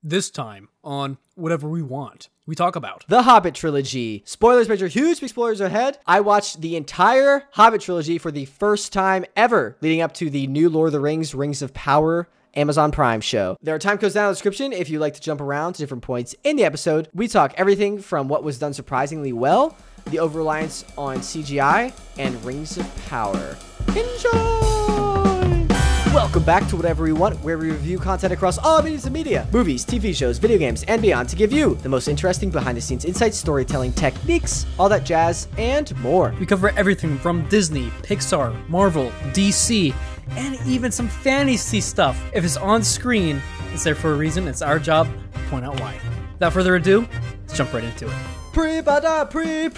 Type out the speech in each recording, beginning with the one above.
This time on Whatever We Want, we talk about The Hobbit trilogy. Spoilers, major huge big spoilers ahead. I watched the entire Hobbit trilogy for the first time ever leading up to the new Lord of the Rings, Rings of Power Amazon Prime show. There are time codes down in the description if you'd like to jump around to different points in the episode. We talk everything from what was done surprisingly well, the over-reliance on CGI, and Rings of Power. Enjoy! Welcome back to Whatever We Want, where we review content across all mediums of media, movies, TV shows, video games, and beyond to give you the most interesting behind-the-scenes insights, storytelling techniques, all that jazz, and more. We cover everything from Disney, Pixar, Marvel, DC, and even some fantasy stuff. If it's on screen, it's there for a reason. It's our job to point out why. Without further ado, let's jump right into it. Pre-butter, peanut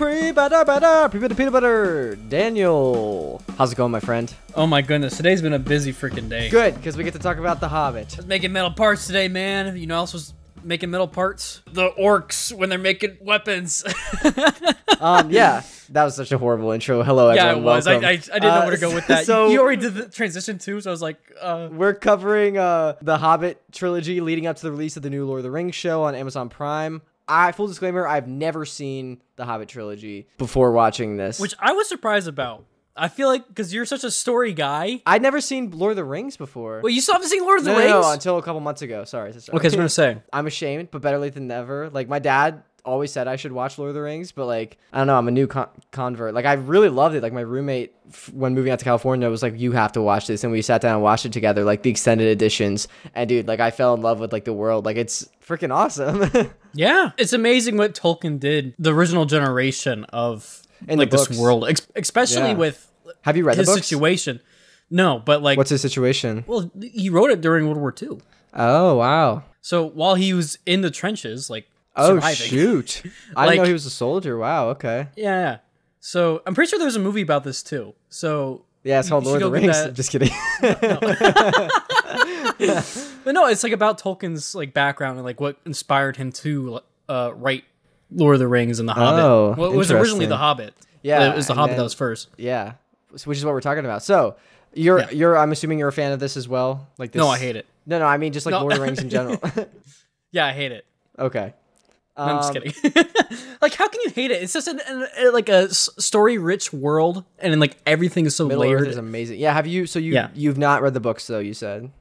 butter. Daniel, how's it going, my friend? Oh my goodness, today's been a busy freaking day. Good, because we get to talk about The Hobbit. I was making metal parts today, man. You know who else was making metal parts? The orcs when they're making weapons. Yeah, that was such a horrible intro. Hello, everyone. Yeah, it was. I didn't know where to go with that. So you already did the transition too, so I was like, we're covering the Hobbit trilogy leading up to the release of the new Lord of the Rings show on Amazon Prime. Full disclaimer, I've never seen the Hobbit trilogy before watching this. Which I was surprised about. I feel like, because you're such a story guy. I'd never seen Lord of the Rings before. Well, you still haven't seen Lord of the Rings? No, until a couple months ago. Sorry. Okay, I was going to say. I'm ashamed, but better late than never. Like, my dad always said I should watch Lord of the Rings, but, like, I don't know, I'm a new convert. Like, I really loved it. Like, my roommate, when moving out to California, was like, you have to watch this, and we sat down and watched it together, like, the extended editions, and, dude, like, I fell in love with, like, the world. Like, it's freaking awesome. Yeah, it's amazing what Tolkien did, the original generation of, like, this world, especially with have you read his the books? situation. No, but, like... What's his situation? Well, he wrote it during World War II. Oh, wow. So, while he was in the trenches, like, oh, surviving. shoot. I didn't know he was a soldier. Wow, okay. Yeah. So, I'm pretty sure there's a movie about this, too. So... Yeah, it's called Lord of the Rings. I'm just kidding. But no, it's like about Tolkien's like background and like what inspired him to write Lord of the Rings and The Hobbit. Oh, well, it was originally The Hobbit. Yeah, it was The Hobbit that was first. Yeah, which is what we're talking about. So you're I'm assuming you're a fan of this as well. Like this? No, I hate it. No, I mean just like Lord of the Rings in general. Yeah, I hate it. Okay. No, I'm just kidding. Like, how can you hate it? It's just like a story-rich world, and then like everything is so layered. Earth is amazing. Yeah, have you? So you've not read the books though? You said.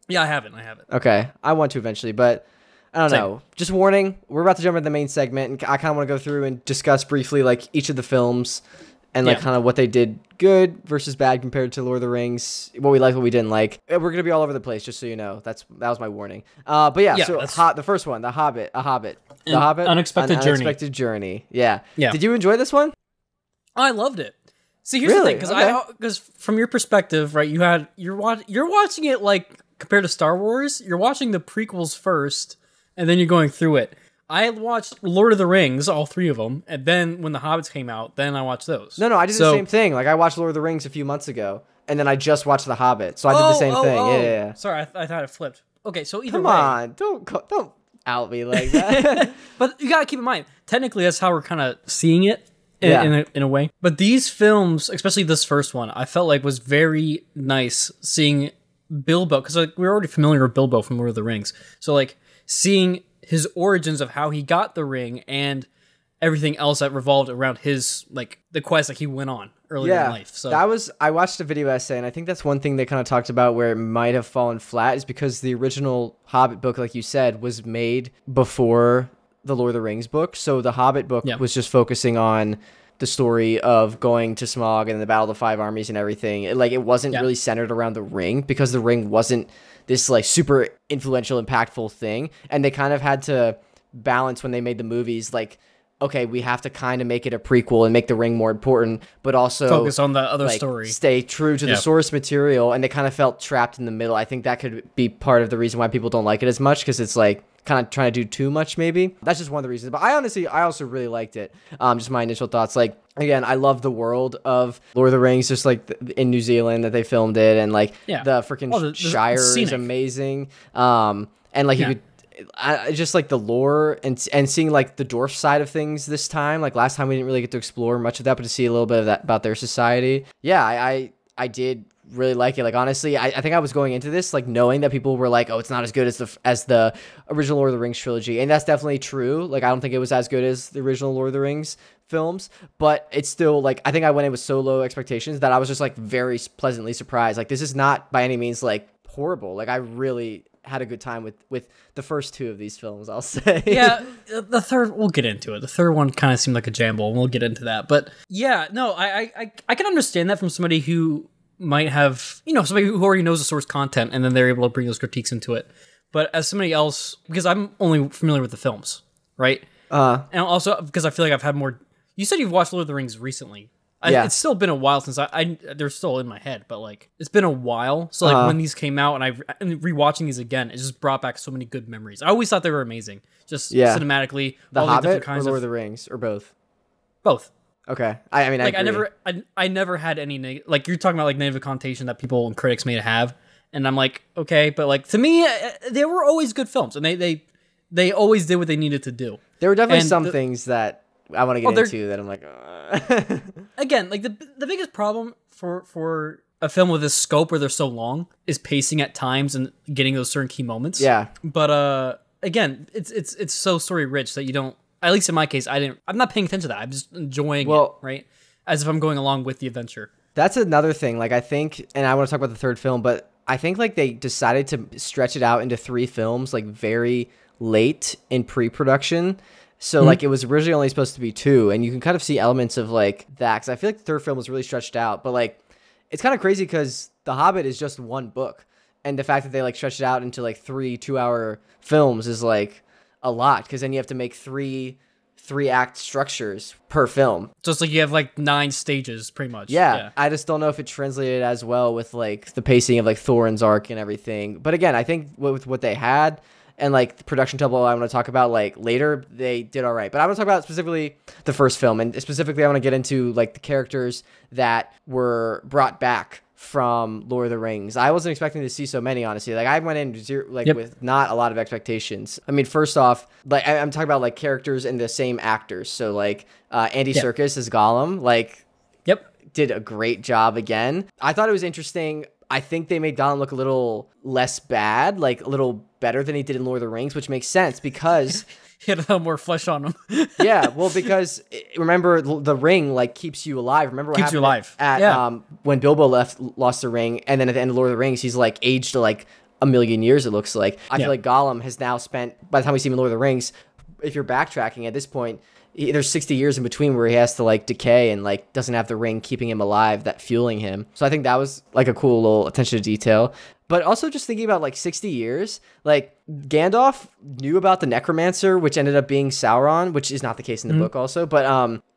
Yeah, I haven't. Okay, I want to eventually, but I don't know. Just warning, we're about to jump into the main segment, and I kind of want to go through and discuss briefly like each of the films and like kind of what they did good versus bad compared to Lord of the Rings, what we liked, what we didn't like. We're gonna be all over the place, just so you know. That was my warning. But yeah, so the first one, The Hobbit, The Hobbit, Unexpected Journey. Yeah. Did you enjoy this one? I loved it. See, here's the thing, because from your perspective, right? You're watching it like compared to Star Wars. You're watching the prequels first, and then you're going through it. I watched Lord of the Rings, all three of them, and then when the Hobbits came out, then I watched those. No, I did the same thing. Like I watched Lord of the Rings a few months ago, and then I just watched The Hobbit, so I did the same thing. Yeah. Sorry, I thought it flipped. Okay, so either Come on, don't out me like that. But you gotta keep in mind, technically that's how we're kind of seeing it in a way. But these films, especially this first one, I felt like was very nice seeing Bilbo, because like we're already familiar with Bilbo from Lord of the Rings, so like seeing his origins of how he got the ring and everything else that revolved around his, like, the quest that he went on earlier in life. So I watched a video essay, and I think that's one thing they kind of talked about where it might have fallen flat is because the original Hobbit book, like you said, was made before the Lord of the Rings book. So the Hobbit book was just focusing on the story of going to Smaug and the Battle of the Five Armies and everything. It wasn't really centered around the ring, because the ring wasn't this like super influential, impactful thing. And they kind of had to balance when they made the movies, like, okay, we have to kind of make it a prequel and make the ring more important, but also focus on the other story. Stay true to the source material. And they kind of felt trapped in the middle. I think that could be part of the reason why people don't like it as much, because it's like kind of trying to do too much, maybe. That's just one of the reasons. But I also really liked it. Just my initial thoughts. Like, again, I love the world of Lord of the Rings, just like in New Zealand that they filmed it, and like the freaking Shire is amazing. And like you could just like the lore and seeing like the dwarf side of things this time. Like last time we didn't really get to explore much of that, but to see a little bit of that about their society. Yeah, I did really like it. Like, honestly, I think I was going into this like knowing that people were like, oh, it's not as good as the original Lord of the Rings trilogy, and that's definitely true. Like, I don't think it was as good as the original Lord of the Rings films, but it's still like, I think I went in with so low expectations that I was just like very pleasantly surprised. Like, this is not by any means like horrible. Like, I really had a good time with the first two of these films, I'll say. Yeah, the third, we'll get into it. The third one kind of seemed like a jamble, and we'll get into that. But yeah, no, I can understand that from somebody who might have, somebody who already knows the source content, and then they're able to bring those critiques into it. But as somebody else, because I'm only familiar with the films, right? And also because I feel like I've had more. You said you've watched Lord of the Rings recently. Yeah. It's still been a while since they're still in my head, but like it's been a while. So like when these came out and rewatching these again, it just brought back so many good memories. I always thought they were amazing, just cinematically. The all Hobbit the different kinds or Lord of the Rings or both. Both. Okay, I mean, like I never had any like you're talking about like negative connotation that people and critics may have, and I'm like, okay, but like to me, they were always good films, and they always did what they needed to do. There were definitely some things that I want to get into that I'm like, again, like the biggest problem for a film with this scope where they're so long is pacing at times and getting those certain key moments. Yeah. But again, it's so story rich that you don't. At least in my case, I'm not paying attention to that. I'm just enjoying it, right? As if I'm going along with the adventure. That's another thing. Like, I think, and I want to talk about the third film, but I think like they decided to stretch it out into 3 films, like very late in pre-production. So like it was originally only supposed to be 2, and you can kind of see elements of like that. Cause I feel like the third film was really stretched out, but like it's kind of crazy because The Hobbit is just 1 book, and the fact that they like stretched it out into like 3 2-hour films is like a lot, because then you have to make 3 act structures per film. So it's like you have like 9 stages pretty much. Yeah. I just don't know if it translated as well with like the pacing of like Thorin's arc and everything. But again, I think with what they had and like the production tempo I want to talk about like later, they did all right. But I want to talk about specifically the first film, and specifically I want to get into like the characters that were brought back from Lord of the Rings. I wasn't expecting to see so many, honestly. Like, I went in with not a lot of expectations. I mean, first off, like I'm talking about like characters and the same actors. So like Andy Serkis as Gollum, like did a great job again. I thought it was interesting. I think they made Gollum look a little less bad, like a little better than he did in Lord of the Rings, which makes sense because he had a little more flesh on him. Yeah, well, because remember the ring like keeps you alive. Remember what happened at when Bilbo lost the ring, and then at the end of Lord of the Rings, he's like aged to like a million years. It looks like. I feel like Gollum has now spent, by the time we see him in Lord of the Rings, if you're backtracking at this point, there's 60 years in between where he has to like decay and like doesn't have the ring keeping him alive, that fueling him. So I think that was like a cool little attention to detail. But also just thinking about like 60 years, like Gandalf knew about the necromancer, which ended up being Sauron, which is not the case in the book also. But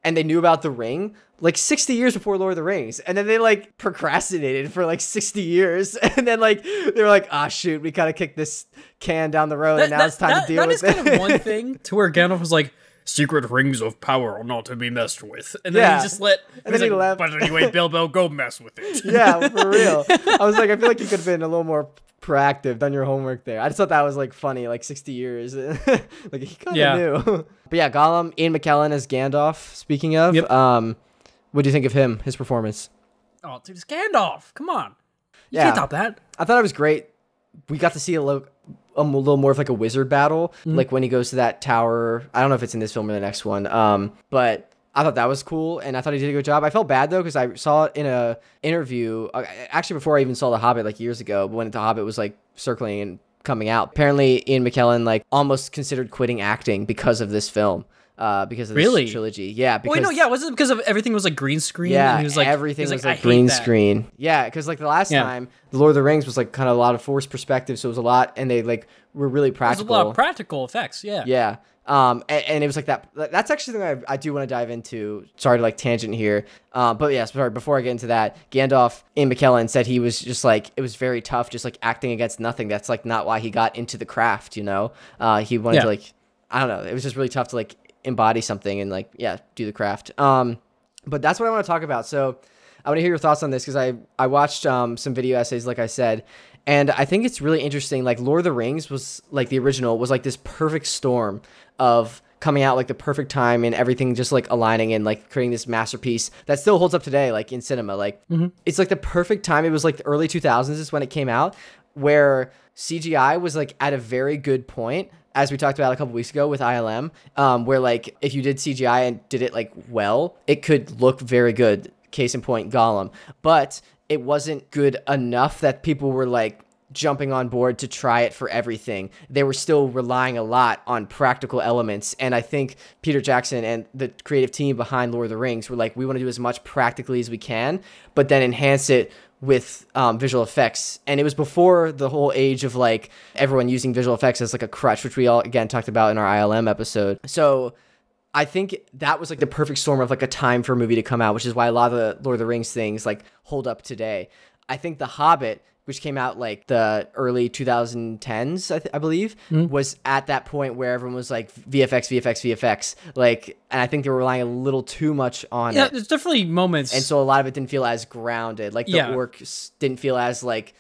and they knew about the ring like 60 years before Lord of the Rings. And then they like procrastinated for like 60 years. And then like they were like, ah, shoot, we kind of kicked this can down the road, and now it's time to deal with it. That is kind of one thing to where Gandalf was like, secret rings of power are not to be messed with. And then he just let... And then he left. But anyway, Bilbo, go mess with it. Yeah, for real. I was like, I feel like you could have been a little more proactive, done your homework there. I just thought that was like funny, like 60 years. Like he kind of knew. But yeah, Gollum, Ian McKellen as Gandalf, speaking of. What do you think of him, his performance? Oh, dude, it's Gandalf. Come on. You can't top that. I thought it was great. We got to see a little more of like a wizard battle, like when he goes to that tower. I don't know if it's in this film or the next one, but I thought that was cool, and I thought he did a good job. I felt bad though because I saw it in a interview actually before I even saw The Hobbit, like years ago, when The Hobbit was like circling and coming out. Apparently Ian McKellen like almost considered quitting acting because of this film. Because of this trilogy. Yeah. Because, was it because of everything was like green screen? Yeah, and he was like, everything was like green screen. Yeah, because like the last time, The Lord of the Rings was like kind of a lot of forced perspective, so it was a lot, and they like were really practical. It was a lot of practical effects, Yeah. And it was like that. That's actually something I do want to dive into. Sorry to like tangent here. But yeah, sorry, before I get into that, Gandalf, Ian McKellen said he was just like, it was very tough just like acting against nothing. That's like not why he got into the craft, you know? He wanted to like, I don't know. It was just really tough to like embody something and like do the craft. But that's what I want to talk about. So I want to hear your thoughts on this because I watched some video essays, like I said, and I think it's really interesting. Like Lord of the Rings was like the original was like this perfect storm of coming out like the perfect time and everything just like aligning and like creating this masterpiece that still holds up today, like in cinema. Like it's like the perfect time. It was like the early 2000s is when it came out, where CGI was like at a very good point, as we talked about a couple weeks ago with ILM, where like if you did CGI and did it like well, it could look very good. Case in point, Gollum. But it wasn't good enough that people were like jumping on board to try it for everything. They were still relying a lot on practical elements. And I think Peter Jackson and the creative team behind Lord of the Rings were like, we want to do as much practically as we can, but then enhance it with visual effects. And it was before the whole age of like everyone using visual effects as like a crutch, which we all again talked about in our ILM episode. So I think that was like the perfect storm of like a time for a movie to come out, which is why a lot of the Lord of the Rings things like hold up today. I think The Hobbit, which came out like the early 2010s, I believe, was at that point where everyone was like VFX. Like, and I think they were relying a little too much on it. Yeah, there's definitely moments. And so a lot of it didn't feel as grounded. Like the orcs didn't feel as like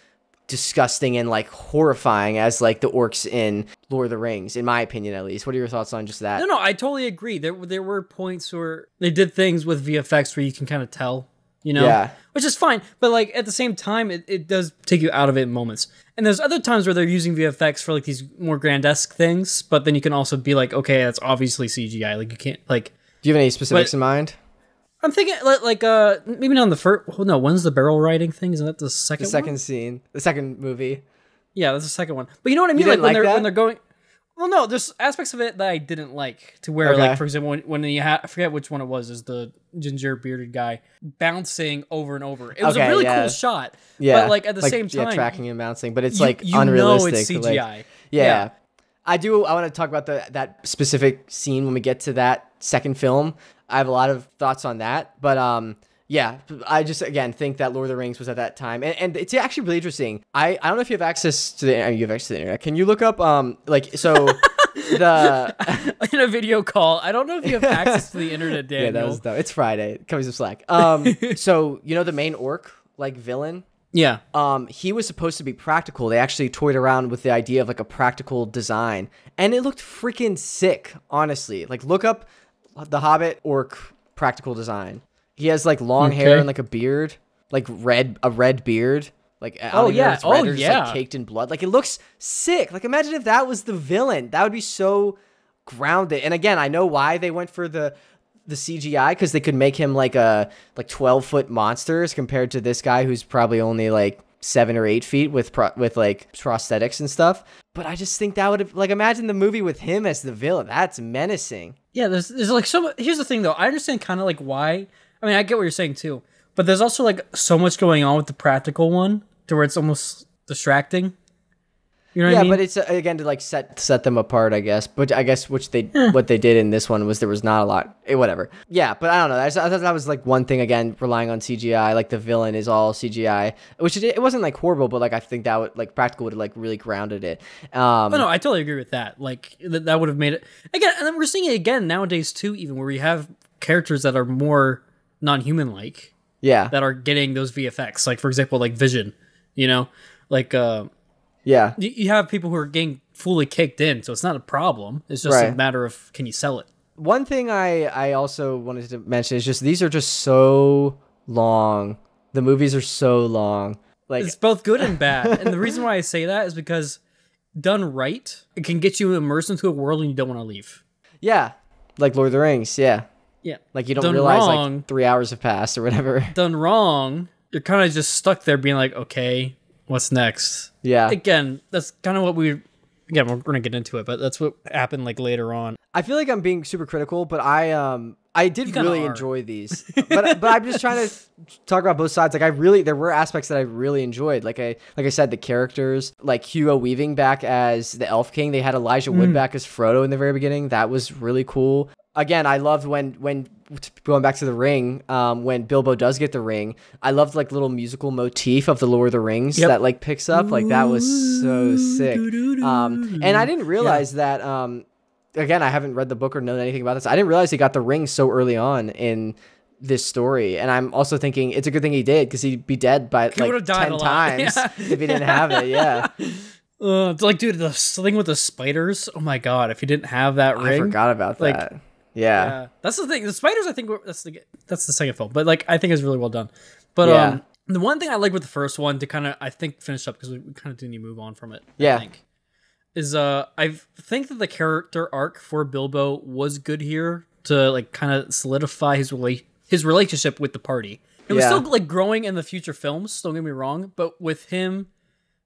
disgusting and like horrifying as like the orcs in Lord of the Rings, in my opinion at least. What are your thoughts on just that? No, I totally agree. There were points where they did things with VFX where you can kind of tell, you know? Yeah. Which is fine, but like at the same time, it does take you out of it in moments. And there's other times where they're using VFX for like these more grandesque things, but then you can also be like, okay, that's obviously CGI. Like you can't like. Do you have any specifics in mind? I'm thinking like maybe not on the first. Oh, no, when's the barrel riding thing? Isn't that the second? The second scene, the second movie. Yeah, that's the second one. But you know what I mean? Like when they're going. Well, no, there's aspects of it that I didn't like. To where, like, for example, when you I forget which one it was, is the ginger bearded guy bouncing over and over. It was a really cool shot. Yeah, but like at the same time, tracking and bouncing, but it's like unrealistic. Know it's CGI. Like, yeah. I want to talk about that specific scene when we get to that second film. I have a lot of thoughts on that, but yeah, I just again think that Lord of the Rings was at that time, and it's actually really interesting. I don't know if you have access to the internet. Can you look up like so the in a video call? I don't know if you have access to the internet, Daniel. Yeah, that was dumb. It's Friday. Cut me some slack. So you know the main orc like villain. Yeah. He was supposed to be practical. They actually toyed around with the idea of like a practical design, and it looked freaking sick. Honestly, like look up the Hobbit orc practical design. He has like long hair and like a beard, like a red beard. Like like caked in blood. Like it looks sick. Like imagine if that was the villain. That would be so grounded. And again, I know why they went for the CGI, because they could make him like 12-foot monsters compared to this guy who's probably only like 7 or 8 feet with like prosthetics and stuff. But I just think that would have, like, imagine the movie with him as the villain. That's menacing. Yeah, there's like so. Here's the thing though. I understand kind of like why. I mean, I get what you're saying too, but there's also like so much going on with the practical one to where it's almost distracting. You know what I mean? But it's again to like set them apart, I guess. But I guess what they did in this one was there was not a lot. Whatever. Yeah, but I don't know. I thought that was like one thing again, relying on CGI. Like the villain is all CGI, which it wasn't like horrible, but like I think that would like practical would have like really grounded it. No, I totally agree with that. Like that would have made it again, and then we're seeing it again nowadays too, even where we have characters that are more non-human like. Yeah. That are getting those VFX. Like for example, like Vision. You know, like. Yeah. You have people who are getting fully caked in, so it's not a problem. It's just a matter of, can you sell it? One thing I also wanted to mention is just these are just so long. The movies are so long. Like it's both good and bad. And the reason why I say that is because done right, it can get you immersed into a world and you don't want to leave. Yeah. Like Lord of the Rings, yeah. Yeah. Like you don't realize like 3 hours have passed or whatever. Done wrong, you're kind of just stuck there being like, okay, what's next? Yeah. Again, that's kind of what we're going to get into it, but that's what happened like later on. I feel like I'm being super critical, but I did really enjoy these. but I'm just trying to talk about both sides. Like there were aspects that I really enjoyed. Like I said, the characters, like Hugo Weaving back as the Elf King. They had Elijah Wood back as Frodo in the very beginning. That was really cool. Again, I loved when going back to the ring, when Bilbo does get the ring, I loved like little musical motif of the Lord of the Rings that like picks up. Like that was so sick. And I didn't realize that, again, I haven't read the book or known anything about this. I didn't realize he got the ring so early on in this story. And I'm also thinking it's a good thing he did, because he'd be dead by like 10 times if he didn't have it. Yeah. It's like, dude, the thing with the spiders. Oh my god, if you didn't have that ring, I forgot about like, that. Yeah, that's the thing. The spiders, I think that's the second film, but like I think it's really well done. But Yeah. the one thing I like with the first one to kind of I think finish up because we kind of didn't even move on from it. Yeah. I think, is I think that the character arc for Bilbo was good here to like kind of solidify his relationship with the party. It was Yeah. still like growing in the future films. Don't get me wrong, but with him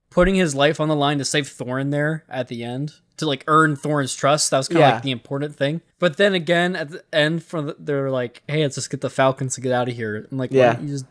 putting his life on the line to save Thorin there at the end to like earn Thorin's trust, that was kind of Yeah. like the important thing. But then again, at the end, they're like, "Hey, let's just get the Falcons to get out of here." I'm like, "Why Yeah. don't you just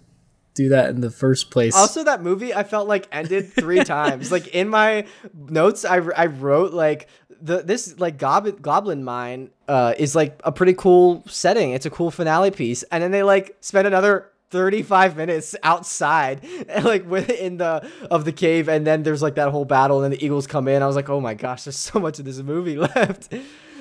do that in the first place?" Also, that movie I felt like ended 3 times. Like in my notes, I wrote like this like Goblin Mine is like a pretty cool setting. It's a cool finale piece, and then they like spend another 35 minutes outside, like within the cave, and then there's like that whole battle, and then the eagles come in. I was like, oh my gosh, there's so much of this movie left.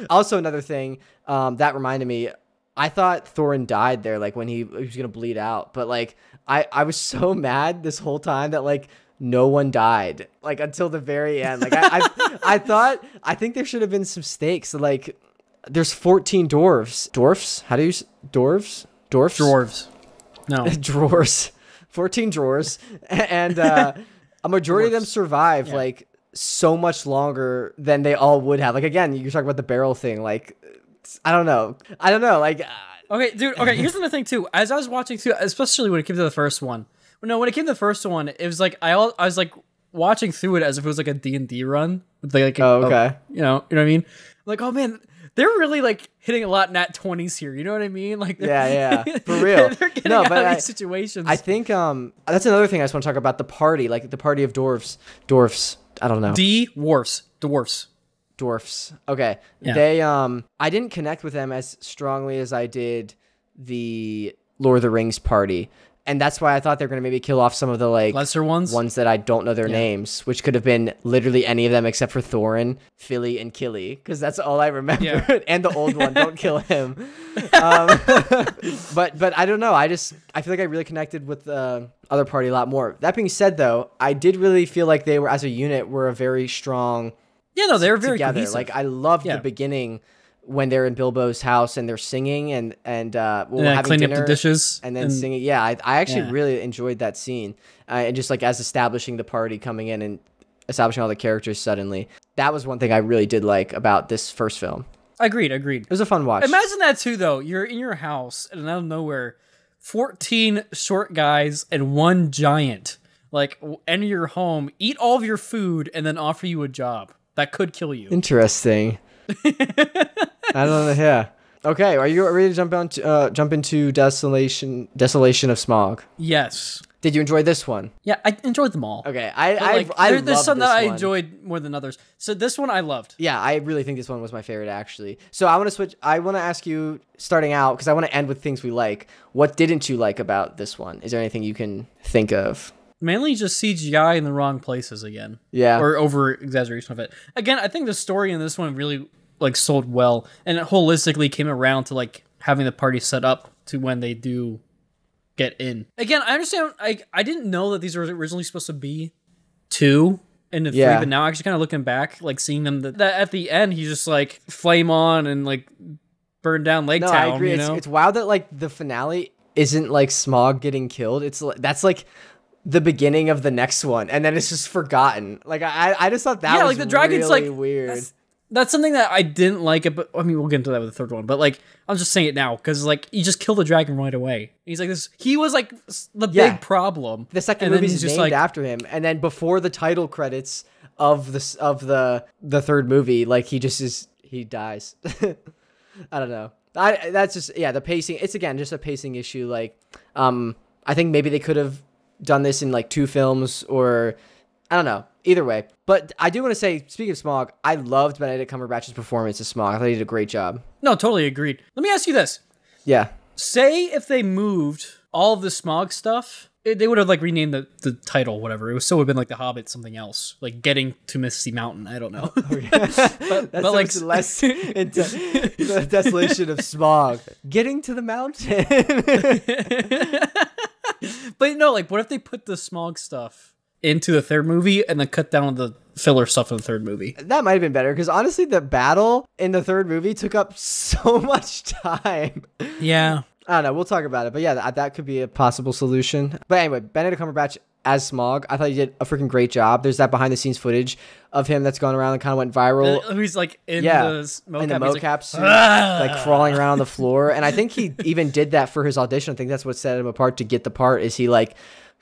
Also, another thing that reminded me. I thought Thorin died there, like when he was gonna bleed out, but like I was so mad this whole time that like no one died, like until the very end. Like I think there should have been some stakes. Like there's 14 dwarfs. How do you dwarfs? No. Drawers. 14 drawers, and a majority of them survive like so much longer than they all would have. Like again, you're talking about the barrel thing. Like I don't know. Like Okay, dude. Okay, here's the thing too. As I was watching through, especially when it came to the first one. No, when it came to the first one, it was like I was like watching through it as if it was like a D&D run. With like okay. You know what I mean? Like, oh man, they're really like hitting a lot nat 20s here. You know what I mean? Like, yeah, for real. They're getting out of these situations. I think that's another thing I just want to talk about, the party, like the party of dwarfs. I don't know. Dwarfs. Okay. Yeah. They I didn't connect with them as strongly as I did the Lord of the Rings party. And that's why I thought they're going to maybe kill off some of the like lesser ones that I don't know their names, which could have been literally any of them except for Thorin, Philly, and Killy, because that's all I remember. Yeah. And the old one, don't kill him. But I don't know. I feel like I really connected with the other party a lot more. That being said, though, I did really feel like they were, as a unit, were a very strong. Yeah, no, they were very together. cohesive. Like I loved the beginning when they're in Bilbo's house and they're singing and having cleaning dinner up the dishes and then singing. Yeah, I actually really enjoyed that scene, and just like as establishing the party, coming in and establishing all the characters suddenly. That was one thing I really did like about this first film. Agreed. It was a fun watch. Imagine that too, though. You're in your house and out of nowhere, 14 short guys and one giant like enter your home, eat all of your food, and then offer you a job that could kill you. Interesting. I don't know. Yeah. Okay. Are you ready to jump into Desolation of Smaug? Yes. Did you enjoy this one? Yeah, I enjoyed them all. Okay. There's some that I one. enjoyed more than others. So this one I loved. Yeah, I really think this one was my favorite, actually. So I want to switch. I want to ask you, starting out, because I want to end with things we like. What didn't you like about this one? Is there anything you can think of? Mainly just CGI in the wrong places again. Yeah. Or over exaggeration of it. Again, I think the story in this one really like sold well, and it holistically came around to like having the party set up to when they do get in. Again, I understand. I didn't know that these were originally supposed to be 2 and 3, but now actually kind of looking back, like seeing them that at the end, he's just like flame on and like burn down Lake Town. I agree. You know? It's wild that like the finale isn't like Smaug getting killed. That's like the beginning of the next one, and then it's just forgotten. Like I just thought that was like the dragon's really like weird. That's something that I didn't like it, but I mean, we'll get into that with the third one. But like, I'm just saying it now because like you just kill the dragon right away. He's like this. He was like the big problem. The second movie is named after him, and then before the title credits of the third movie, like he dies. I don't know. That's just the pacing. It's again just a pacing issue. Like I think maybe they could have done this in like 2 films, or I don't know. Either way. But I do want to say, speaking of Smaug, I loved Benedict Cumberbatch's performance as Smaug. I thought he did a great job. No, totally agreed. Let me ask you this. Yeah. Say if they moved all of the Smaug stuff, they would have like renamed the title, whatever. It would still have been like The Hobbit something else. Like Getting to Misty Mountain. I don't know. but like less into the Desolation of Smaug. Getting to the mountain. But no, like what if they put the Smaug stuff into the third movie and then cut down the filler stuff in the third movie. That might have been better because honestly, the battle in the third movie took up so much time. Yeah. I don't know. We'll talk about it. But yeah, that could be a possible solution. But anyway, Benedict Cumberbatch as Smaug, I thought he did a freaking great job. There's that behind the scenes footage of him that's gone around and kind of went viral. He's like in the mocap, in the mocap suit, like crawling around on the floor. And I think he even did that for his audition. I think that's what set him apart to get the part. Is he like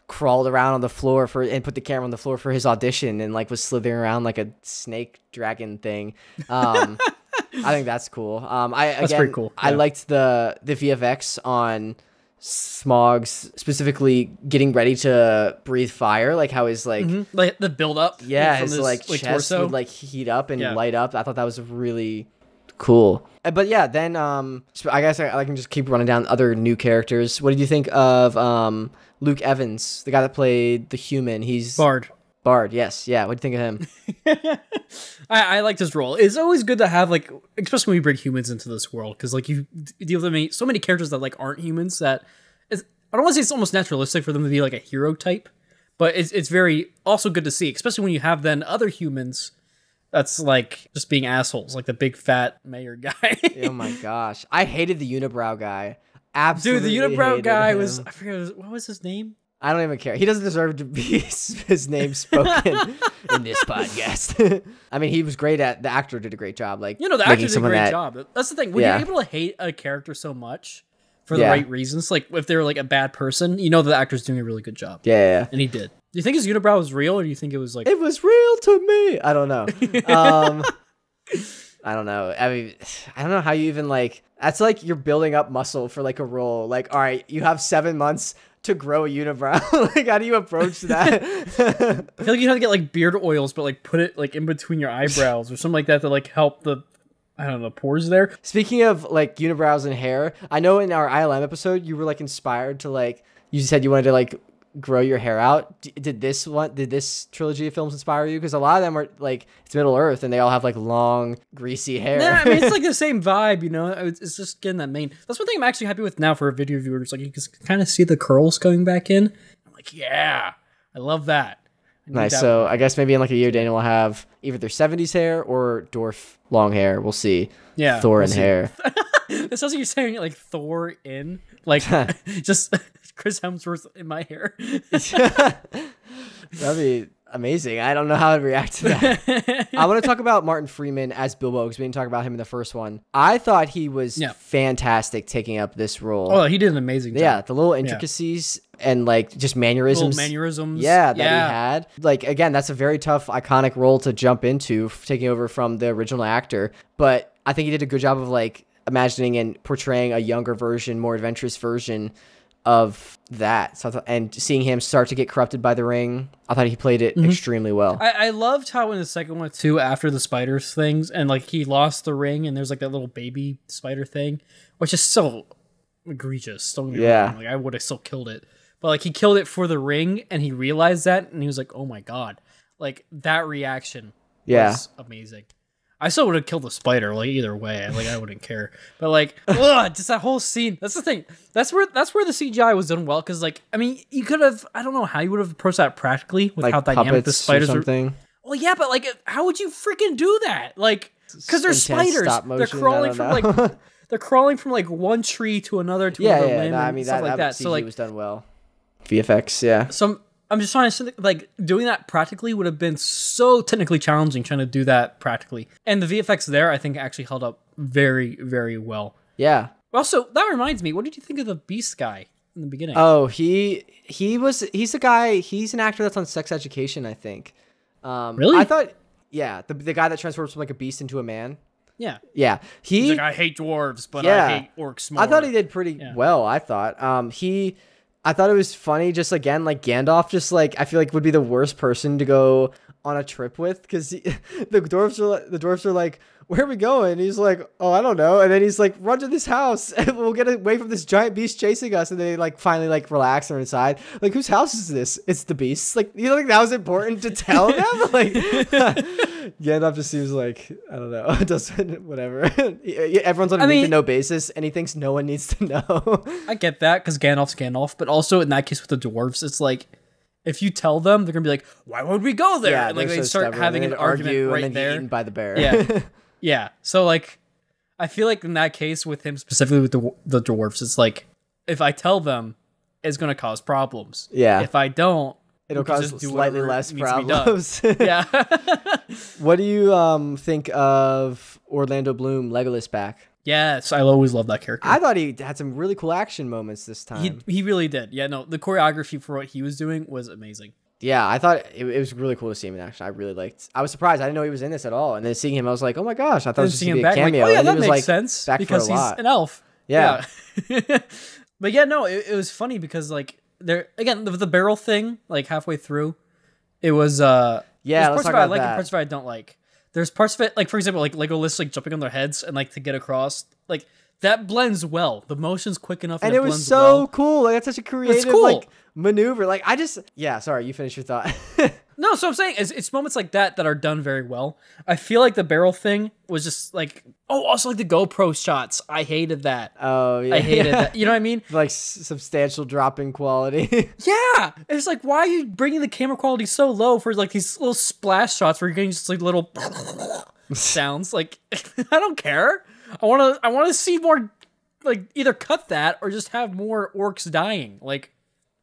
crawled around on the floor and put the camera on the floor for his audition and like was slithering around like a snake dragon thing. I think that's cool. That's pretty cool. Yeah. I liked the VFX on Smaug's specifically getting ready to breathe fire, like how his like the build up, his like chest torso would like heat up and light up. I thought that was really cool. But yeah, then I guess I can just keep running down other new characters. What did you think of Luke Evans, the guy that played the human? He's Bard, yes, yeah. What do you think of him? I liked his role. It's always good to have like, especially when we bring humans into this world, because like you deal with so many characters that like aren't humans that I don't want to say it's almost naturalistic for them to be like a hero type, but it's very also good to see, especially when you have then other humans that's like just being assholes, like the big fat mayor guy. Oh my gosh, I hated the unibrow guy. Absolutely, dude, the unibrow guy was I forget what was his name. I don't even care. He doesn't deserve to be his name spoken in this podcast. I mean, he was great the actor did a great job. Like, the actor did a great job. That's the thing. When you're able to hate a character so much for the right reasons, like if they're like a bad person, the actor's doing a really good job. Yeah. And he did. Do you think his unibrow was real, or do you think it was like... It was real to me. I don't know. I don't know. I mean, I don't know how you even like... That's like you're building up muscle for like a role. Like, all right, you have 7 months to grow a unibrow. Like, how do you approach that? I feel like you have to get like beard oils, but like put it like in between your eyebrows or something like that to like help the pores there. Speaking of like unibrows and hair, I know in our ILM episode you were like inspired to like, you said you wanted to like grow your hair out. Did this trilogy of films inspire you? Because a lot of them are like, it's Middle Earth and they all have like long greasy hair. Yeah, I mean, it's like the same vibe, it's just getting that main. That's one thing I'm actually happy with now for a video viewers. Like, you can kind of see the curls coming back in. I'm like, yeah, I love that. Nice. So I guess maybe in like a year, Daniel will have either their 70s hair or dwarf long hair. We'll see. Yeah, Thor in hair. It sounds like you're saying like Thor in, like just Chris Hemsworth in my hair. That'd be amazing. I don't know how I'd react to that. I want to talk about Martin Freeman as Bilbo because we didn't talk about him in the first one. I thought he was fantastic taking up this role. Oh, he did an amazing job. Yeah, the little intricacies and like just mannerisms. Little mannerisms. Yeah, that he had. Like, again, that's a very tough, iconic role to jump into, taking over from the original actor. But I think he did a good job of like imagining and portraying a younger version, more adventurous version of that. So and seeing him start to get corrupted by the ring, I thought he played it extremely well. I loved how in the second one too, after the spiders things, and like he lost the ring and there's like that little baby spider thing, which is so egregious. Don't get me wrong. Like, I would have still killed it. But like he killed it for the ring and he realized that and he was like, oh my God. Like that reaction was amazing. I still would have killed the spider, like either way. Like I wouldn't care. But like, just that whole scene. That's the thing. That's where the CGI was done well. Because like, I mean, you could have. I don't know how you would have approached that practically with like how dynamic the spiders were. Well, yeah, but like, how would you freaking do that? Like, because they're spiders. They're crawling from like, they're crawling from like one tree to another to another limb. I mean, stuff like that. So like, it was done well. VFX, yeah. So I'm just trying to think, like, doing that practically would have been so technically challenging trying to do that practically. And the VFX there, I think, actually held up very, very well. Yeah. Also, that reminds me, what did you think of the Beast guy in the beginning? Oh, he's a guy, he's an actor that's on Sex Education, I think. Really? I thought, yeah, the guy that transforms from like a beast into a man. Yeah. Yeah. He's like, I hate dwarves, but I hate orcs more. I thought he did pretty well, I thought. I thought it was funny, just again, like Gandalf, just like I feel like would be the worst person to go on a trip with because the dwarves are like, where are we going? And he's like, oh, I don't know. And then he's like, run to this house and we'll get away from this giant beast chasing us. And they like finally like relax and are inside. Like, whose house is this? It's the beast. Like, you don't think that was important to tell them? Like, Gandalf just seems like, I don't know, doesn't, whatever. Everyone's on a need to know basis and he thinks no one needs to know. I get that because Gandalf's Gandalf, but also in that case with the dwarves, it's like, if you tell them, they're gonna be like, "Why would we go there?" Yeah, and like they're they so start stubborn, having and an then argument argue right and then get there. eaten by the bear. Yeah, yeah. So like, I feel like in that case with him specifically with the dwarfs, it's like if I tell them, it's gonna cause problems. Yeah. If I don't, It'll we can cause just do slightly whatever less needs to be done. problems. Yeah. What do you think of Orlando Bloom, Legolas back? Yes, I always love that character. I thought he had some really cool action moments this time. He really did. Yeah, no, the choreography for what he was doing was amazing. Yeah, I thought it was really cool to see him in action. I really liked. I was surprised. I didn't know he was in this at all. And then seeing him, I was like, oh my gosh, I thought it was just Seeing gonna him be a back, I'm cameo. like, oh yeah, and he that was makes like sense back because for a he's lot. an elf. Yeah. But yeah, no, it was funny because like there again the barrel thing like halfway through, it was Yeah, there's let's parts talk of it I about like and that. parts of it I don't like. There's parts of it like for example like Legolas like jumping on their heads and like to get across like that blends well. The motion's quick enough And it it was blends so well. cool. Like that's such a creative cool. like maneuver. Like I just sorry, you finish your thought. No, so I'm saying it's moments like that are done very well. I feel like the barrel thing was just like also like the GoPro shots. I hated that. Oh yeah. I hated that. You know what I mean? Like substantial drop in quality. Yeah, it's like why are you bringing the camera quality so low for like these little splash shots where you're getting just like little sounds? Like I don't care. I want to see more. Like either cut that or just have more orcs dying. Like,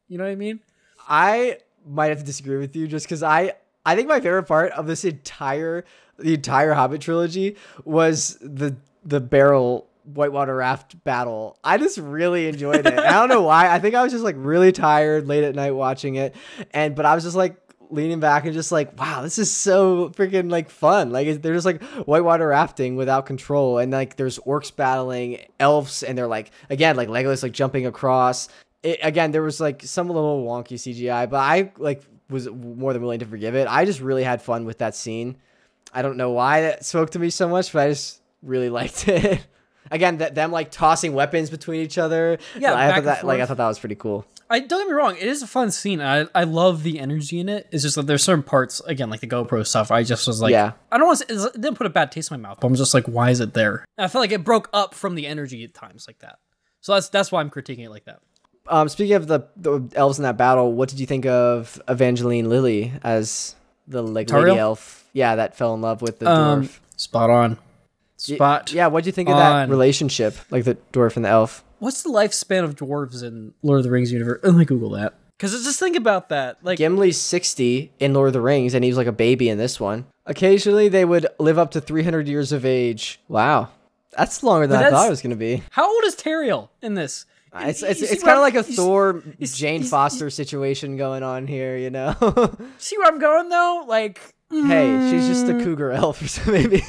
you know what I mean? I might have to disagree with you just because I think my favorite part of the entire Hobbit trilogy was the barrel whitewater raft battle. I just really enjoyed it. I don't know why. I think I was just like really tired late at night watching it, but I was just like leaning back and just like, wow, this is so freaking like fun. Like they're just like whitewater rafting without control, and like there's orcs battling elves, and they're like again like Legolas like jumping across. Again, there was like some little wonky CGI, but I like was more than willing to forgive it. I just really had fun with that scene. I don't know why that spoke to me so much, but I just really liked it. Again, them like tossing weapons between each other. Yeah, I thought that was pretty cool. Don't get me wrong, it is a fun scene. I love the energy in it. It's just that there's certain parts, again, like the GoPro stuff. I just was like, Yeah. I don't want to. It didn't put a bad taste in my mouth, but I'm just like, why is it there? And I felt like it broke up from the energy at times like that. So that's why I'm critiquing it like that. Speaking of the elves in that battle, what did you think of Evangeline Lilly as the like Tauriel? lady elf? Yeah, that fell in love with the dwarf. Spot on. Yeah, what do you think of that relationship, like the dwarf and the elf? What's the lifespan of dwarves in Lord of the Rings universe? Let me Google that. Because just think about that. Like Gimli's 60 in Lord of the Rings, and he was like a baby in this one. Occasionally, they would live up to 300 years of age. Wow. That's longer than I thought it was going to be. How old is Tauriel in this? It's kind of like a Thor Jane Foster situation going on here, you know? See where I'm going, though? Like... Hey, she's just a cougar elf or something, maybe.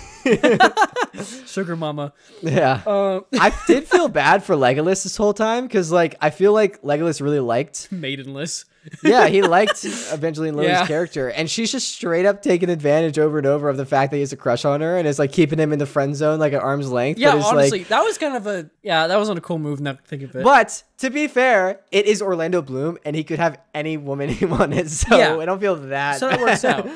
Sugar mama. Yeah. I did feel bad for Legolas this whole time, because like I feel like Legolas really liked... Maidenless. Yeah, he liked Evangeline Lilly's character, and she's just straight up taking advantage over and over of the fact that he has a crush on her, and is like keeping him in the friend zone, like at arm's length. Yeah, but honestly, like, that was kind of that wasn't a cool move. Now to think of it, but to be fair, it is Orlando Bloom, and he could have any woman he wanted, so I don't feel that. So it works out.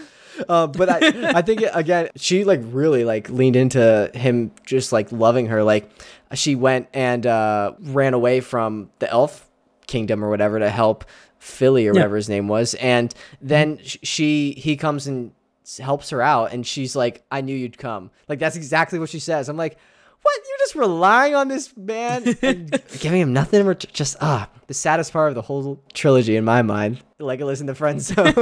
But I think again, she like really like leaned into him just like loving her. Like she went and ran away from the elf kingdom or whatever to help Philly or whatever his name was, and then he comes and helps her out, and she's like, I knew you'd come. Like that's exactly what she says. I'm like, what? You're just relying on this man and giving him nothing, or just the saddest part of the whole trilogy in my mind, Legolas in the friend zone.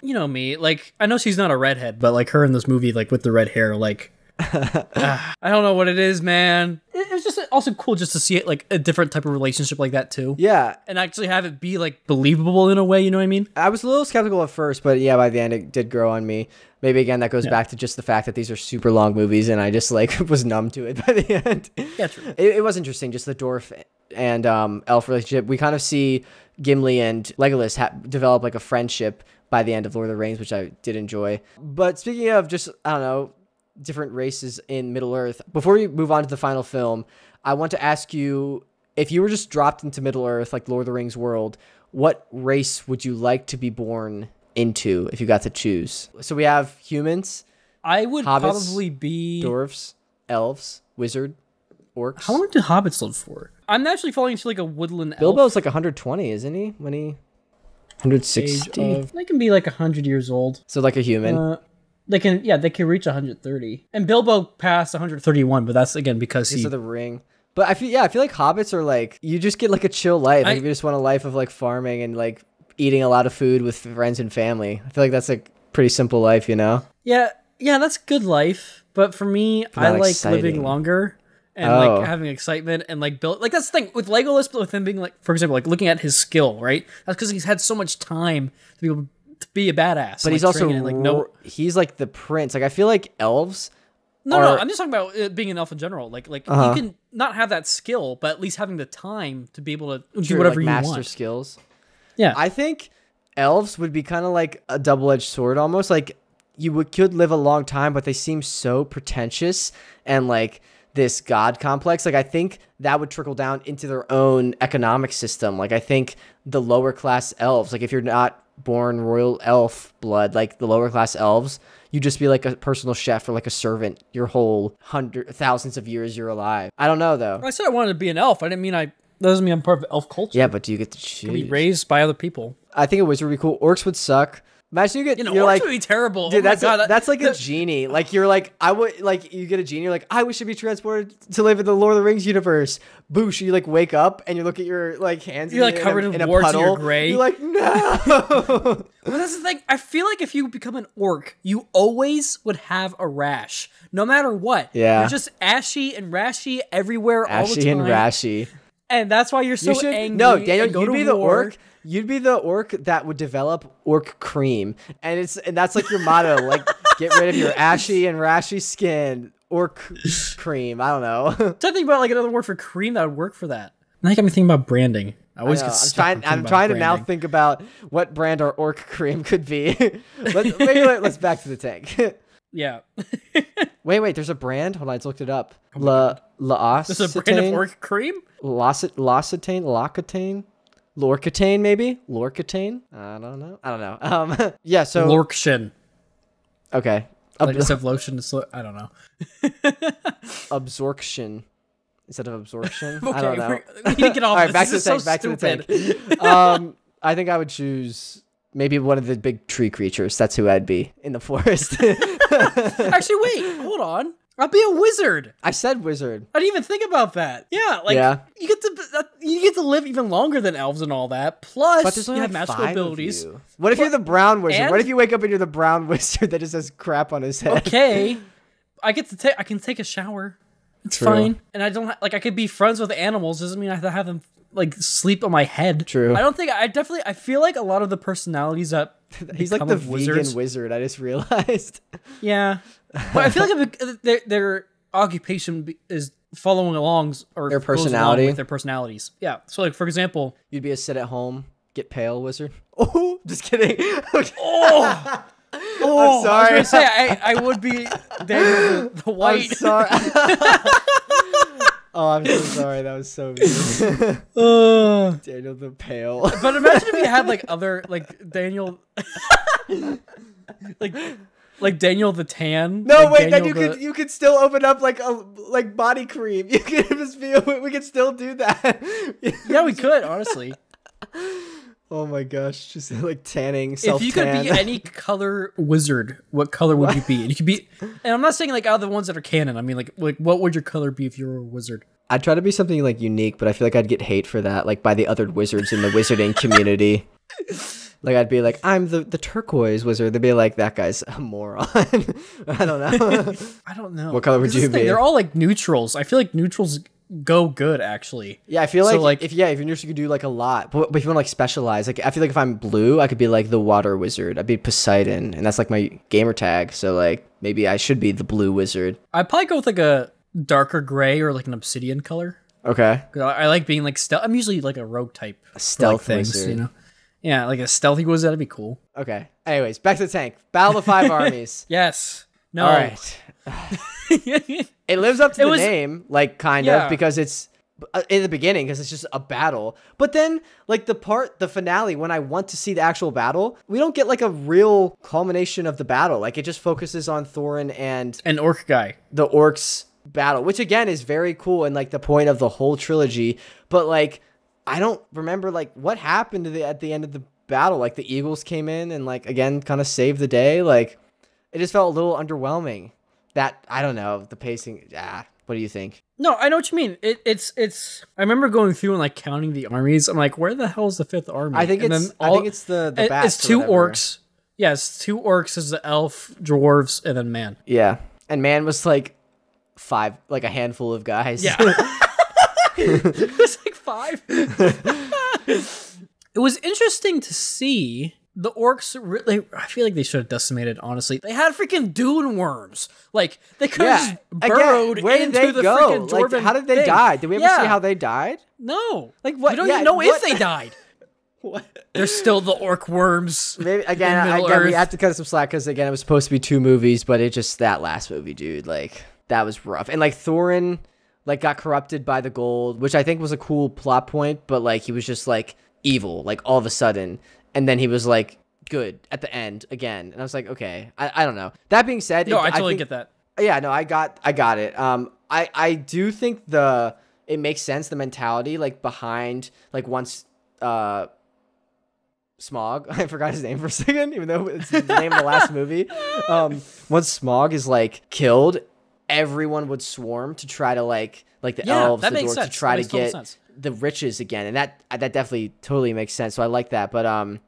You know me, like I know she's not a redhead, but like her in this movie, like with the red hair, like I don't know what it is, man. It was just also cool just to see it like a different type of relationship like that too. Yeah, and actually have it be like believable in a way. You know what I mean? I was a little skeptical at first, but yeah, by the end it did grow on me. Maybe again that goes back to just the fact that these are super long movies, and I just like was numb to it by the end. Yeah, true. It was interesting, just the dwarf and elf relationship. We kind of see Gimli and Legolas develop like a friendship by the end of Lord of the Rings, which I did enjoy. But speaking of just, I don't know, different races in Middle-earth, before we move on to the final film, I want to ask you, if you were just dropped into Middle-earth, like Lord of the Rings world, what race would you like to be born into if you got to choose? So we have humans. I would hobbits, probably be dwarves, elves, wizard, orcs. How long do hobbits live for? I'm naturally falling into like a woodland elf. Bilbo's like 120, isn't he? When he... 160. They can be like 100 years old. So like a human. They can reach 130. And Bilbo passed 131, but that's again because Of the ring. But I feel like hobbits are like, you just get like a chill life. Like, if you just want a life of like farming and like eating a lot of food with friends and family. I feel like that's like pretty simple life, you know? Yeah, that's good life. But for me, I like living longer and like having excitement and like build. Like that's the thing with Legolas, but with him being like, for example, like looking at his skill, right? That's because he's had so much time to be able to be a badass. But he's also he's like the prince. Like I feel like elves. No, I'm just talking about being an elf in general. Like you can not have that skill, but at least having the time to be able to do whatever you master want. skills. Yeah, I think elves would be kind of like a double-edged sword, almost. Like you could live a long time, but they seem so pretentious and like this god complex. Like I think that would trickle down into their own economic system. Like I think the lower class elves, like if you're not born royal elf blood, like the lower class elves, you just be like a personal chef or like a servant your whole thousands of years you're alive. I don't know though. I said I wanted to be an elf. I didn't mean that doesn't mean I'm part of elf culture. Yeah, but do you get to choose? Be raised by other people. I think a wizard would be cool. Orcs would suck. Imagine you're orcs like, would be terrible. Dude, oh that's like a genie. Like you're like, I would like you get a genie. You're like, I wish to be transported to live in the Lord of the Rings universe. Boosh! You like wake up and you look at your like hands. You're like covered in warts and you're gray. You're like, no. Well, that's the thing. I feel like if you become an orc, you always would have a rash, no matter what. Yeah. You're just ashy and rashy everywhere all the time. Ashy and rashy. And that's why you're so angry. No, Daniel, you'd be the orc. You'd be the orc that would develop orc cream, and that's like your motto. Like, get rid of your ashy and rashy skin. Orc cream. I don't know. Try to think about like another word for cream that would work for that. I think I'm thinking about branding. I'm trying to now think about what brand our orc cream could be. Let's back to the tank. Yeah. Wait. There's a brand. Hold on, I just looked it up. L'Occitane. There's a brand of orc cream. L'Occitane. Lorcatane, maybe? Lorcatane? I don't know. Yeah, so... Lorction. Okay. Like instead of lotion, I don't know. Absorption. Instead of absorption? Okay, I don't know. We need to get off. All right, back to the so tank. Back to the tank. I think I would choose maybe one of the big tree creatures. That's who I'd be in the forest. Actually, wait. Hold on. I'll be a wizard. I said wizard. I didn't even think about that. Yeah, like you get to live even longer than elves and all that. Plus, you have magical abilities. What if you're the brown wizard? What if you wake up and you're the brown wizard that just has crap on his head? Okay, I can take a shower. It's fine, and I don't I could be friends with animals. Doesn't mean I have to have them like sleep on my head. True. I feel like a lot of the personalities that he's like the vegan wizard. I just realized. Yeah. But I feel like their occupation is following along or their personality with their personalities. Yeah. So, like for example, you'd be a sit-at-home, get pale wizard. Oh, just kidding. Okay. Oh, I'm sorry. I was gonna say I would be Daniel the white. I'm sorry. Oh, I'm so sorry. That was so mean. Daniel the pale. But imagine if you had like other like Daniel, like Daniel the tan. No, like wait. Daniel Then you could still open up like body cream. You could just be. We could still do that. Yeah, we could honestly. Oh my gosh, just like tanning, self-tan. If you could be any color wizard, what color would you be? And you could be, and I'm not saying like out of the ones that are canon. I mean like what would your color be if you were a wizard? I'd try to be something like unique, but I feel like I'd get hate for that, like by the other wizards in the wizarding community. Like I'd be like, I'm the turquoise wizard. They'd be like, that guy's a moron. I don't know. I don't know. What color would you be? They're all like neutrals. I feel like neutrals go good actually. Yeah, I feel like if you're neutral, you could do like a lot. But if you want to like specialize, like I feel like if I'm blue, I could be like the water wizard. I'd be Poseidon, and that's like my gamer tag. So like maybe I should be the blue wizard. I'd probably go with like a darker gray or like an obsidian color. Okay. I like being like stealth. I'm usually like a rogue type. A stealth wizard, you know. Yeah, like a stealthy wizard. That'd be cool. Okay. Anyways, back to the tank. Battle of the Five Armies. Yes. No. All right. It lives up to the name, like kind of, because it's in the beginning, because it's just a battle. But then, like the finale, when I want to see the actual battle, we don't get like a real culmination of the battle. Like it just focuses on Thorin and an orc guy, the orcs battle, which again is very cool and like the point of the whole trilogy. But like I don't remember like what happened at the end of the battle. Like the Eagles came in and like again kind of saved the day. Like it just felt a little underwhelming. That I don't know the pacing. What do you think? No, I know what you mean. It's. I remember going through and like counting the armies. I'm like, where the hell is the fifth army? I think it's the bats. It's two orcs. Yeah, it's two orcs as the elf, dwarves, and then man. Yeah, and man was like a handful of guys. Yeah, it was like 5. It was interesting to see. The orcs, I feel like they should have decimated, honestly. They had freaking dune worms. Like, they could have just burrowed where did into they the go? freaking dwarven Like, how did they die? Did we ever see how they died? No. Like, what? We don't even know if they died. What? They're still the orc worms. Maybe, again, we have to cut some slack because, again, it was supposed to be 2 movies, but it just, that last movie, dude, like, that was rough. And, like, Thorin, like, got corrupted by the gold, which I think was a cool plot point, but, like, he was just, like, evil, like, all of a sudden. And then he was like good at the end again. And I was like, okay, I don't know. That being said, no, I totally get that. Yeah, no, I got it. I do think it makes sense, the mentality like behind like once Smaug, I forgot his name for a second, even though it's the name of the last movie. Once Smaug is like killed, everyone would swarm to try to like the elves, the dwarves, to try to get the riches again, and that definitely totally makes sense. So I like that, but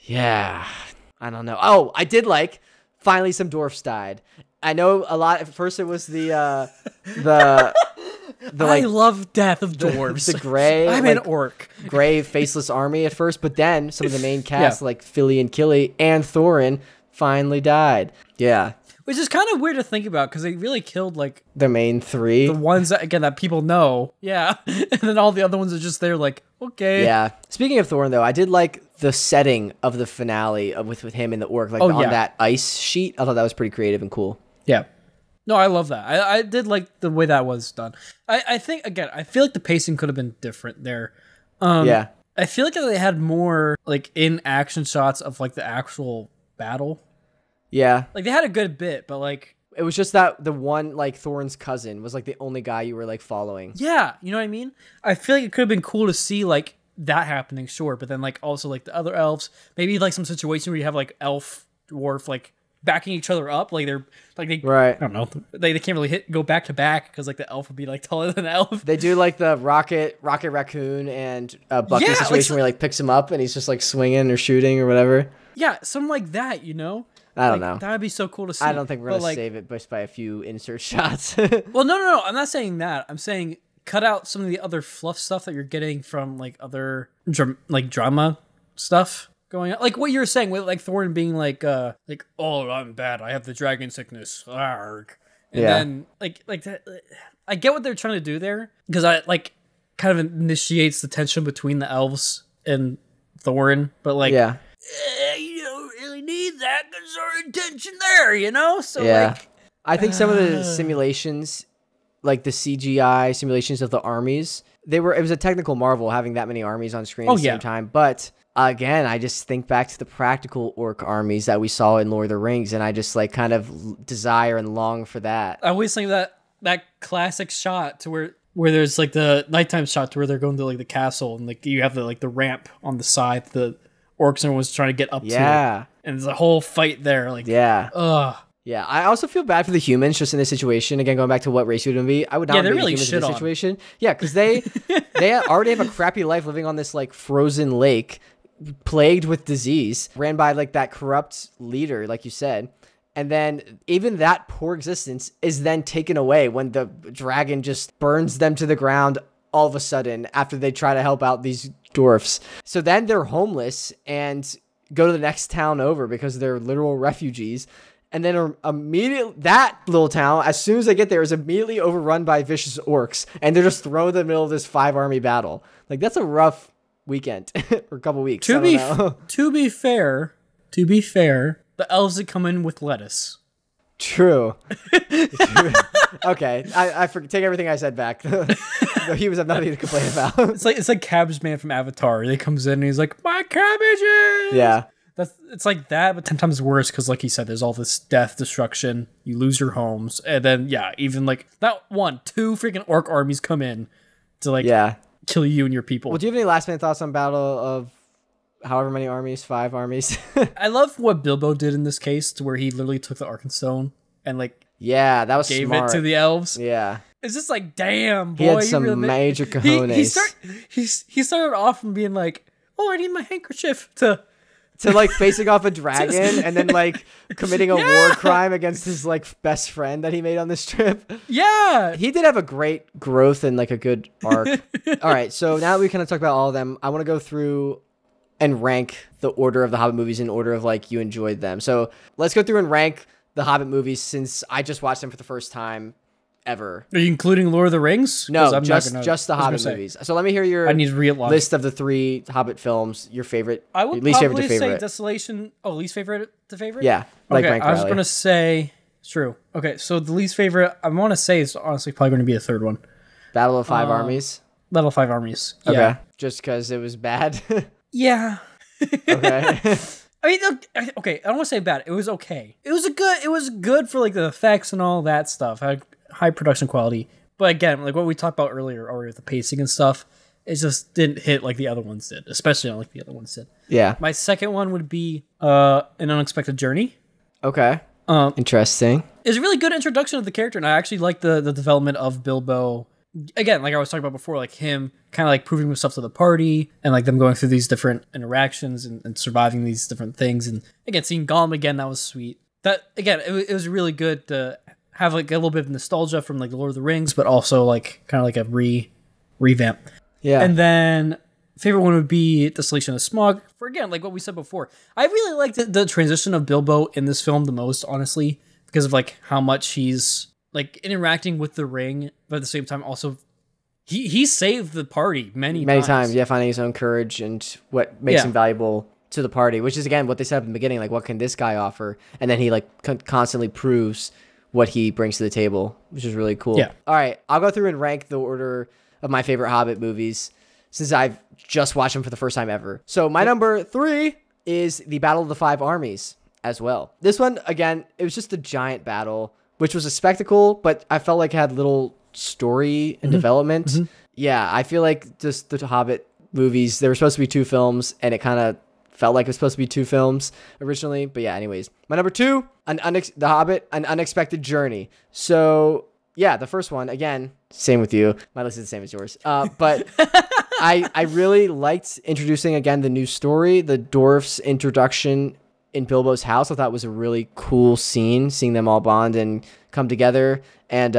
yeah, I don't know. Oh, I did like finally some dwarfs died. I know a lot. At first, it was the I love death of dwarves. The gray, I'm an orc. Gray faceless army at first, but then some of the main cast like Philly and Killy and Thorin finally died. Yeah. Which is kind of weird to think about because they really killed like the main 3, the ones that again that people know, and then all the other ones are just there like okay. Yeah. Speaking of Thorin, though, I did like the setting of the finale with him and the orc, like on that ice sheet. I thought that was pretty creative and cool. Yeah. No, I love that. I did like the way that was done. I think again, I feel like the pacing could have been different there. I feel like they had more like in action shots of like the actual battle. Yeah. Like they had a good bit, but like it was just that the one like Thorin's cousin was like the only guy you were like following. Yeah, you know what I mean? I feel like it could have been cool to see like that happening, sure, but then like also like the other elves, maybe like some situation where you have like elf, dwarf like backing each other up, like they're like they right. I don't know, they can't really go back to back because like the elf would be like taller than the elf. They do like the rocket raccoon and Bucky situation where he like picks him up and he's just like swinging or shooting or whatever. Yeah, something like that, you know. I don't know. That would be so cool to see. I don't think we're gonna save it just by a few insert shots. Well, no. I'm not saying that. I'm saying cut out some of the other fluff stuff that you're getting from like other drama stuff going on. Like what you were saying with like Thorin being like oh, I'm bad. I have the dragon sickness. Arg. And then like that. I get what they're trying to do there because I like kind of initiates the tension between the elves and Thorin, but like you don't really need that because there's intention there, you know? So like I think some of the simulations, like the CGI simulations of the armies, it was a technical marvel having that many armies on screen at the same time. But again, I just think back to the practical orc armies that we saw in Lord of the Rings, and I just like kind of desire and long for that. I always think that classic shot to where there's like the nighttime shot to where they're going to like the castle and like you have the ramp on the side, the orcs and was trying to get up to, and there's a whole fight there. Like, ugh. Yeah, I also feel bad for the humans just in this situation. Again, going back to what race you would be, I would not be really humans in this situation. Yeah, because they already have a crappy life living on this like frozen lake, plagued with disease, ran by like that corrupt leader, like you said. And then even that poor existence is then taken away when the dragon just burns them to the ground all of a sudden after they try to help out these dwarfs. So then they're homeless and go to the next town over because they're literal refugees. And then immediately, that little town, as soon as they get there, is immediately overrun by vicious orcs. And they're just thrown in the middle of this 5-army battle. Like, that's a rough weekend or a couple weeks. To be fair, the elves that come in with lettuce. True. Okay, I take everything I said back. The humans have nothing to complain about. It's like Cabbage Man from Avatar. He comes in and he's like, my cabbages! Yeah. It's like that, but 10 times worse because, like he said, there's all this death, destruction. You lose your homes, and then even like not 1, 2 freaking orc armies come in to like kill you and your people. Well, do you have any last minute thoughts on Battle of however many armies, 5 armies. I love what Bilbo did in this case, to where he literally took the Arkenstone and like Yeah, that was gave smart. it to the elves. Yeah. It's just like, damn, boy. He had some really major cojones. He started off from being like, oh, I need my handkerchief to like facing off a dragon and then like committing a war crime against his like best friend that he made on this trip. Yeah. He did have a great growth and like a good arc. All right, so now that we kind of talked about all of them, I want to go through and rank the order of the Hobbit movies in order of like you enjoyed them. So let's go through and rank the Hobbit movies since I just watched them for the first time ever. Are you including Lord of the Rings? No, just the Hobbit movies. So let me hear your I need to read list of the 3 Hobbit films, your favorite, I would least favorite probably to favorite. say Desolation. Oh, least favorite to favorite? Yeah, like okay, rank I was Riley. going to say, true. Okay, so the least favorite, I want to say is honestly probably going to be the third one. Battle of 5 Armies. Battle of 5 Armies. Okay, Yeah. just because it was bad. Yeah. Okay. I mean, okay, I don't want to say bad. It was okay. It was good for like the effects and all that stuff. Had high production quality. But again, like what we talked about earlier, or the pacing and stuff, it just didn't hit like the other ones did, especially not like the other ones did. Yeah. My second one would be An Unexpected Journey. Okay. Interesting. It's a really good introduction of the character, and I actually like the development of Bilbo. Again, like I was talking about before, like him kind of like proving himself to the party, and like them going through these different interactions and surviving these different things. And again, seeing Gollum again, that was sweet. That again, it was really good to have like a little bit of nostalgia from like the Lord of the Rings, but also like kind of like a revamp. Yeah. And then favorite one would be Desolation of Smaug. For again, like what we said before, I really liked the transition of Bilbo in this film the most, honestly, because of like how much he's like interacting with the ring, but at the same time also he saved the party many times. Yeah, finding his own courage and what makes him valuable to the party, which is again what they said in the beginning, like what can this guy offer, and then he like constantly proves what he brings to the table, which is really cool. Yeah. All right, I'll go through and rank the order of my favorite Hobbit movies since I've just watched them for the first time ever. So my number 3 is the Battle of the 5 Armies as well. This one, again, it was just a giant battle, which was a spectacle, but I felt like it had little story and development. Yeah, I feel like just the Hobbit movies, they were supposed to be 2 films, and it kind of felt like it was supposed to be 2 films originally. But yeah, anyways. My number 2, The Hobbit, An Unexpected Journey. So yeah, the first one, again, same with you. My list is the same as yours. But I really liked introducing, again, the new story, the dwarfs' introduction in Bilbo's house. I thought was a really cool scene, seeing them all bond and come together. And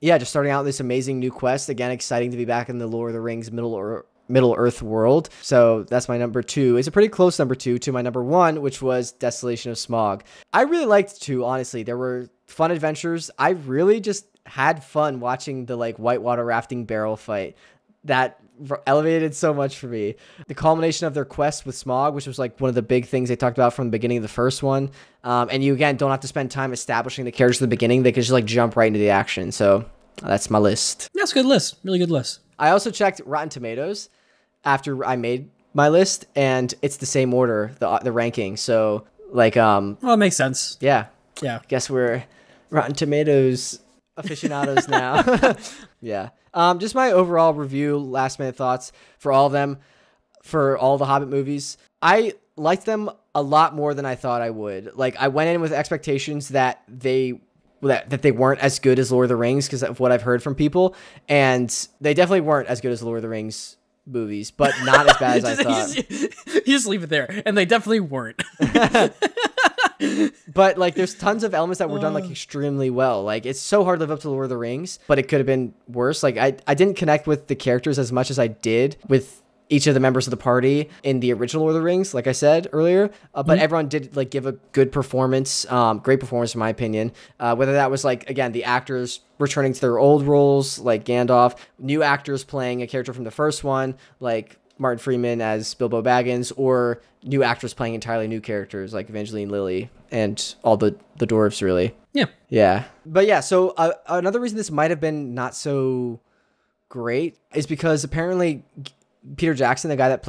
yeah, just starting out this amazing new quest. Again, exciting to be back in the Lord of the Rings Middle Earth world. So that's my number 2. It's a pretty close number 2 to my number 1, which was Desolation of Smaug. I really liked 2, honestly. There were fun adventures. I really just had fun watching the like whitewater rafting barrel fight. That elevated so much for me. The culmination of their quest with Smaug, which was like one of the big things they talked about from the beginning of the first one. And you, again, don't have to spend time establishing the characters at the beginning. They can just like jump right into the action. So that's my list. That's a good list. Really good list. I also checked Rotten Tomatoes after I made my list, and it's the same order, the ranking. So like, well, it makes sense. Yeah. Yeah. Guess we're Rotten Tomatoes aficionados now. Yeah. Just my overall review, last minute thoughts for all of them, for all the Hobbit movies. I liked them a lot more than I thought I would. Like, I went in with expectations that they weren't as good as Lord of the Rings because of what I've heard from people, and they definitely weren't as good as Lord of the Rings movies, but not as bad as I thought. You just leave it there, and they definitely weren't. But like, there's tons of elements that were done like extremely well. Like, it's so hard to live up to Lord of the Rings, but it could have been worse. Like, I didn't connect with the characters as much as I did with each of the members of the party in the original Lord of the Rings, like I said earlier. But everyone did like give a good performance, great performance in my opinion. Whether that was like, again, the actors returning to their old roles, like Gandalf, new actors playing a character from the first one, like Martin Freeman as Bilbo Baggins, or new actors playing entirely new characters like Evangeline Lilly and all the dwarves, really. Yeah. But yeah, so another reason this might have been not so great is because apparently Peter Jackson, the guy that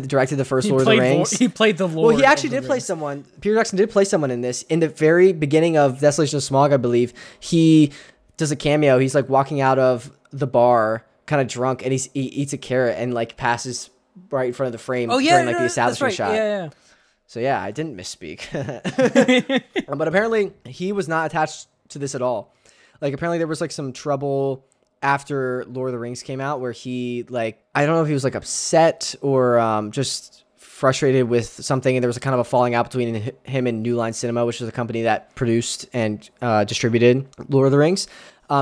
directed the first Lord of the Rings. He played the Lord. Well, he actually did play someone. Peter Jackson did play someone in this. In the very beginning of Desolation of Smaug, I believe, he does a cameo. He's like walking out of the bar kind of drunk, and he eats a carrot and like passes right in front of the frame Oh yeah, during like the establishing that's right. shot. Yeah. So yeah, I didn't misspeak. But apparently he was not attached to this at all. Like apparently there was like some trouble after Lord of the Rings came out where he like, I don't know if he was like upset or just frustrated with something, and there was a kind of a falling out between him and New Line Cinema, which was a company that produced and distributed Lord of the Rings.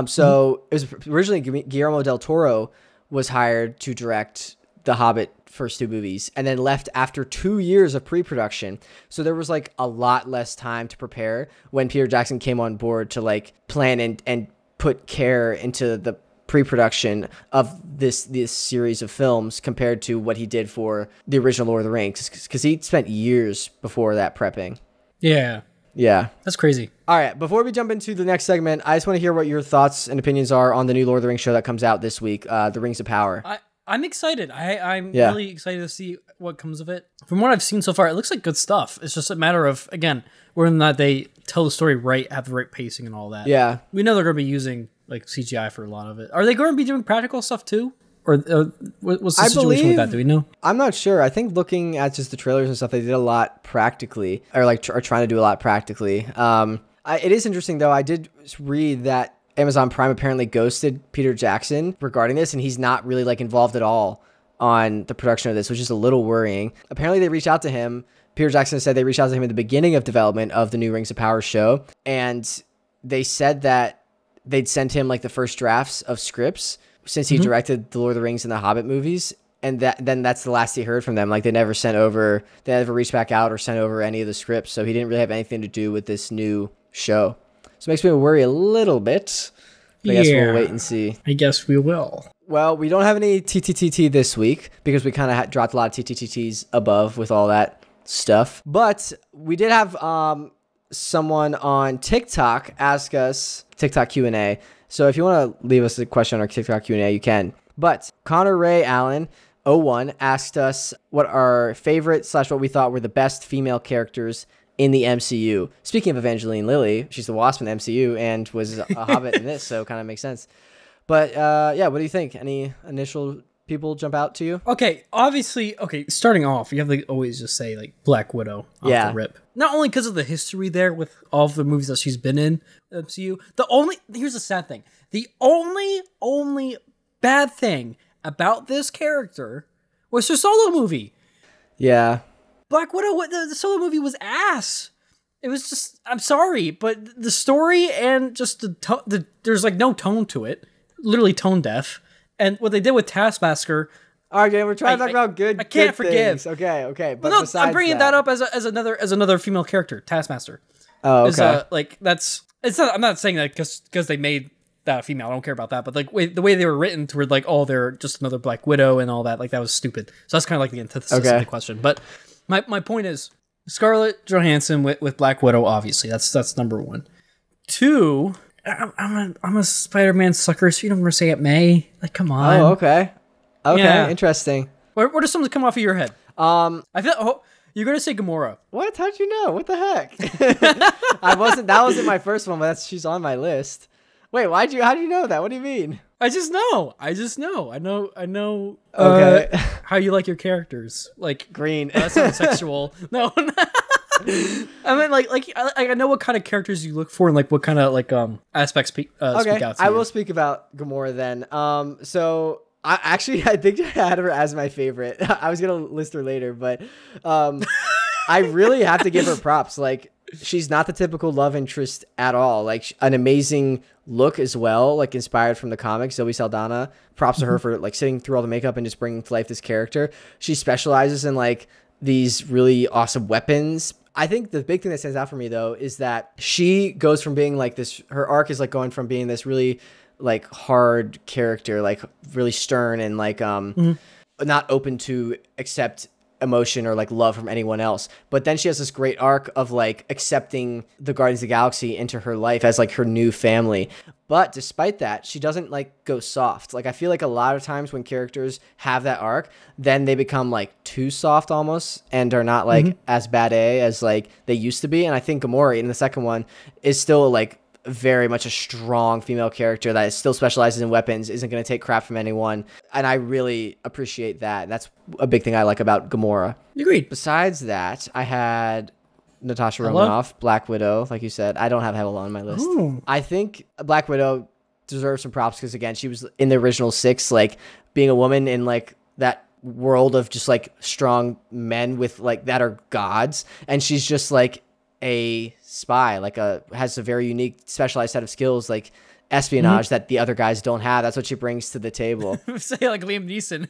So it was originally Guillermo del Toro was hired to direct the Hobbit first two movies, and then left after 2 years of pre-production. So there was like a lot less time to prepare when Peter Jackson came on board to like plan and put care into the pre-production of this series of films compared to what he did for the original Lord of the Rings, because he spent years before that prepping. Yeah, That's crazy. All right, before we jump into the next segment, I just want to hear what your thoughts and opinions are on the new Lord of the Rings show that comes out this week, The Rings of Power. I'm excited. I'm really excited to see what comes of it. From what I've seen so far, it looks like good stuff. It's just a matter of, again, whether or not they tell the story right, have the right pacing and all that. Yeah. We know they're going to be using like CGI for a lot of it. Are they going to be doing practical stuff too? Or what's the situation with that? Do we know? I'm not sure. I think looking at just the trailers and stuff, they did a lot practically, or like are trying to do a lot practically. It is interesting though. I did read that Amazon Prime apparently ghosted Peter Jackson regarding this, and he's not really like involved at all on the production of this, which is a little worrying. Apparently they reached out to him. Peter Jackson said they reached out to him at the beginning of development of the new Rings of Power show, and they said that they'd sent him like the first drafts of scripts since he directed the Lord of the Rings and the Hobbit movies, and then that's the last he heard from them. Like they never reached back out or sent over any of the scripts, so he didn't really have anything to do with this new show. So it makes me worry a little bit. But I guess we'll wait and see. I guess we will. Well, we don't have any TTTT this week because we kind of dropped a lot of TTTTs above with all that stuff. But we did have someone on TikTok ask us TikTok Q&A. So if you want to leave us a question on our TikTok Q&A, you can. But Connor Ray Allen 01 asked us what our favorite / what we thought were the best female characters in the MCU. Speaking of Evangeline Lilly, she's the Wasp in the MCU and was a Hobbit in this, so it kind of makes sense. But yeah, what do you think? Any initial people jump out to you? Okay, obviously, starting off, you have to always just say like Black Widow off the rip. Not only because of the history there with all of the movies that she's been in the MCU. Here's the sad thing. The only bad thing about this character was her solo movie. Yeah. Black Widow, the solo movie was ass. It was just, I'm sorry, but the story and just there's like no tone to it. Literally tone deaf. And what they did with Taskmaster. Okay, we're trying to talk about good. I can't forgive. Things. Okay. But no, I'm bringing that up as another female character, Taskmaster. Oh, okay. I'm not saying that because they made that a female. I don't care about that. But like the way they were written, to where like, oh, they're just another Black Widow and all that. Like that was stupid. So that's kind of like the antithesis of the question. But my point is Scarlett Johansson with Black Widow. Obviously, that's number one. Two. I'm a Spider-Man sucker, so you don't want to say Aunt May. Like, come on. Oh, okay. Yeah. Interesting. What does something come off of your head? I feel you're gonna say Gamora. What? How'd you know? What the heck? That wasn't my first one, but she's on my list. Wait, how do you know that? What do you mean? I just know. I know. Okay. How you like your characters? Like green. That sounds sexual. No. I mean, like I know what kind of characters you look for and like what kind of like aspects speak out to you. I will speak about Gamora then. So I think I had her as my favorite. I was gonna list her later, but I really have to give her props. Like she's not the typical love interest at all. Like an amazing look as well, like inspired from the comics. Zoe Saldana. Props to her for like sitting through all the makeup and just bringing to life this character. She specializes in like these really awesome weapons. I think the big thing that stands out for me though is that she goes from being like this, her arc is like going from being this really like hard character, like really stern and like not open to accept emotion or like love from anyone else. But then she has this great arc of like accepting the Guardians of the Galaxy into her life as like her new family. But despite that, she doesn't like go soft. Like I feel like a lot of times when characters have that arc, then they become like too soft almost and are not like as bad as like they used to be. And I think Gamora in the second one is still like very much a strong female character that still specializes in weapons, isn't going to take crap from anyone. And I really appreciate that. That's a big thing I like about Gamora. Agreed. Besides that, I had Natasha Hello? Romanoff, Black Widow, like you said. I don't have Hela on my list. Ooh. I think Black Widow deserves some props because, again, she was in the original 6, like, being a woman in, like, that world of just, like, strong men with, like, that are gods. And she's just, like, a spy, like, has a very unique, specialized set of skills, like, espionage that the other guys don't have. That's what she brings to the table. Say like Liam Neeson.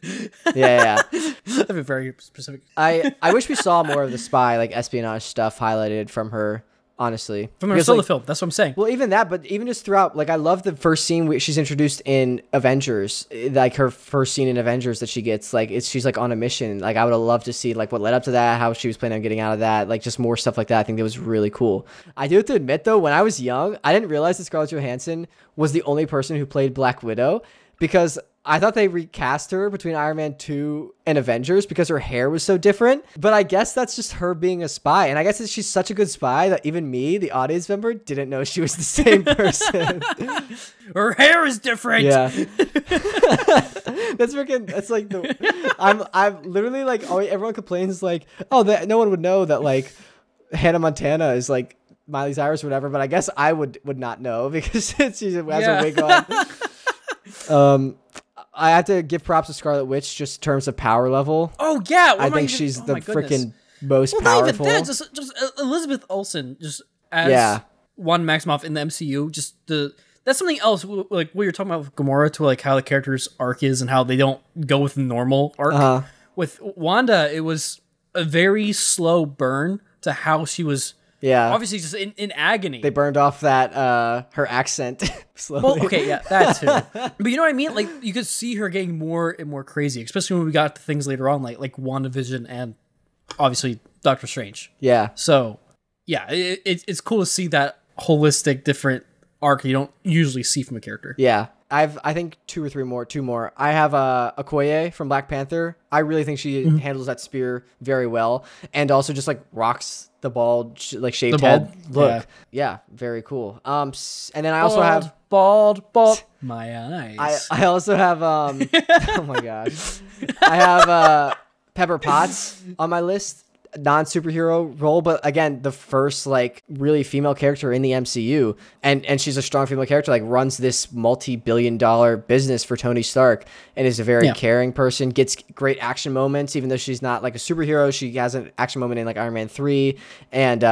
Yeah. That'd be very specific. I wish we saw more of the spy, like, espionage stuff highlighted from her, honestly. From her Because, solo like, film. That's what I'm saying. well, even that, but even just throughout, like, I love the first scene where she's introduced in Avengers, like her first scene in Avengers that she gets, like, she's like on a mission. Like, I would have loved to see like what led up to that, how she was planning on getting out of that, like just more stuff like that. I think that was really cool. I do have to admit though, when I was young, I didn't realize that Scarlett Johansson was the only person who played Black Widow, because I thought they recast her between Iron Man 2 and Avengers because her hair was so different. But I guess that's just her being a spy. And I guess that she's such a good spy that even me, the audience member, didn't know she was the same person. Her hair is different. Yeah. That's like I'm literally like, everyone complains like, oh, that no one would know that like Hannah Montana is like Miley Cyrus or whatever. But I guess I would not know because she has a wig on. I have to give props to Scarlet Witch just in terms of power level. Oh yeah, I think she's the freaking most powerful. Not even that, just Elizabeth Olsen, just as Wanda Maximoff in the MCU. Just that's something else. Like what you're talking about with Gamora, to like how the character's arc is and how they don't go with the normal arc. With Wanda, it was a very slow burn to how she was. Yeah, obviously just in agony. They burned off that her accent slowly. Well, okay, yeah, that too. But you know what I mean? Like you could see her getting more and more crazy, especially when we got to things later on, like WandaVision and obviously Doctor Strange. Yeah. So yeah, it's cool to see that holistic, different arc you don't usually see from a character. Yeah. I think two more. I have Okoye from Black Panther. I really think she handles that spear very well, and also just like rocks the bald, like shaved head look. Yeah, very cool. And then I also have bald. My eyes. I also have oh my gosh, I have Pepper Potts on my list. Non-superhero role, but again, the first like really female character in the MCU, and she's a strong female character, like runs this multi-billion-dollar business for Tony Stark, and is a very caring person, gets great action moments, even though she's not like a superhero. She has an action moment in like Iron Man 3 and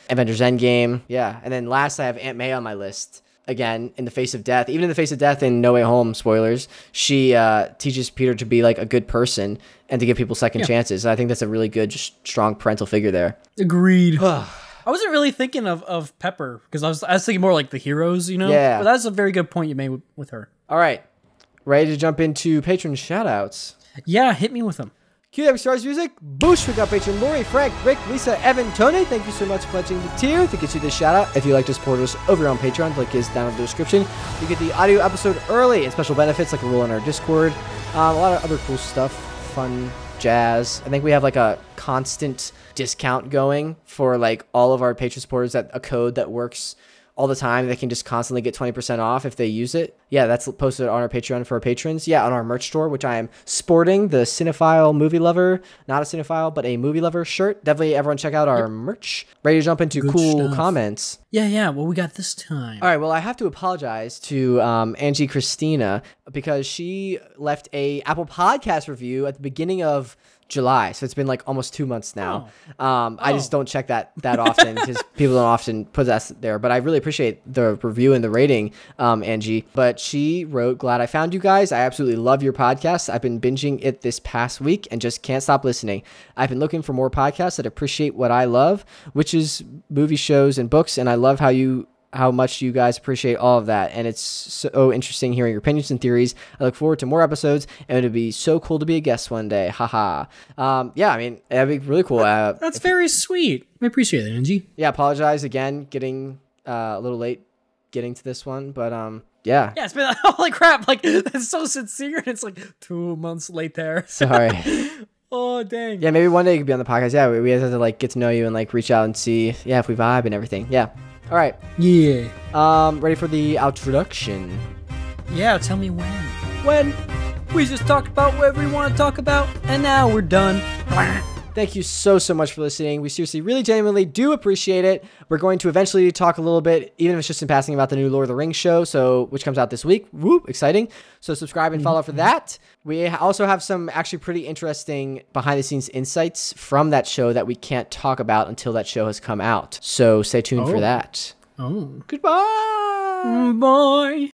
Avengers Endgame. Yeah. And then last I have Aunt May on my list. Again, in the face of death, even in the face of death in No Way Home, spoilers, she teaches Peter to be like a good person and to give people second chances. And I think that's a really good, just strong parental figure there. Agreed. I wasn't really thinking of Pepper because I was thinking more like the heroes, you know? Yeah. But that's a very good point you made with her. All right. Ready to jump into patron shoutouts? Yeah, hit me with them. Cue Epic Stars music. Boosh. We got patron Lori, Frank, Rick, Lisa, Evan, Tony. Thank you so much for pledging the tier to get you this shout out. If you'd like to support us over on Patreon, the link is down in the description. You get the audio episode early and special benefits like a role in our Discord. A lot of other cool stuff, fun jazz. I think we have like a constant discount going for like all of our patron supporters, that a code that works all the time. They can just constantly get 20% off if they use it. Yeah, that's posted on our Patreon for our patrons. Yeah, on our merch store, which I am sporting, the Cinephile Movie Lover, not a cinephile, but a movie lover shirt. Definitely everyone check out our merch. Ready to jump into cool comments. Yeah, what we got this time? All right, well, I have to apologize to Angie Christina because she left a Apple Podcast review at the beginning of July, so it's been like almost 2 months now. I just don't check that often because people don't often put that there, but I really appreciate the review and the rating, Angie. But she wrote, "Glad I found you guys. I absolutely love your podcast. I've been binging it this past week and just can't stop listening. I've been looking for more podcasts that appreciate what I love, which is movie, shows, and books, and I love how much you guys appreciate all of that, and it's so interesting hearing your opinions and theories. I look forward to more episodes, and it'd be so cool to be a guest one day. Haha." Yeah, I mean, that'd be really cool. That's very sweet. I appreciate it, Angie. Yeah, apologize again, getting a little late getting to this one, but yeah. Yeah, it's been holy crap, like that's so sincere, and it's like 2 months late there. Sorry. Oh dang. Yeah, maybe one day you could be on the podcast. Yeah, we have to like get to know you and like reach out and see if we vibe and everything. Yeah. All right. Yeah. Ready for the introduction? Yeah, tell me when. When? We just talked about whatever we want to talk about, and now we're done. Thank you so much for listening. We seriously, really genuinely do appreciate it. We're going to eventually talk a little bit, even if it's just in passing, about the new Lord of the Rings show, which comes out this week. Whoop, exciting. So subscribe and follow for that. We also have some actually pretty interesting behind-the-scenes insights from that show that we can't talk about until that show has come out. So stay tuned for that. Oh. Goodbye. Bye.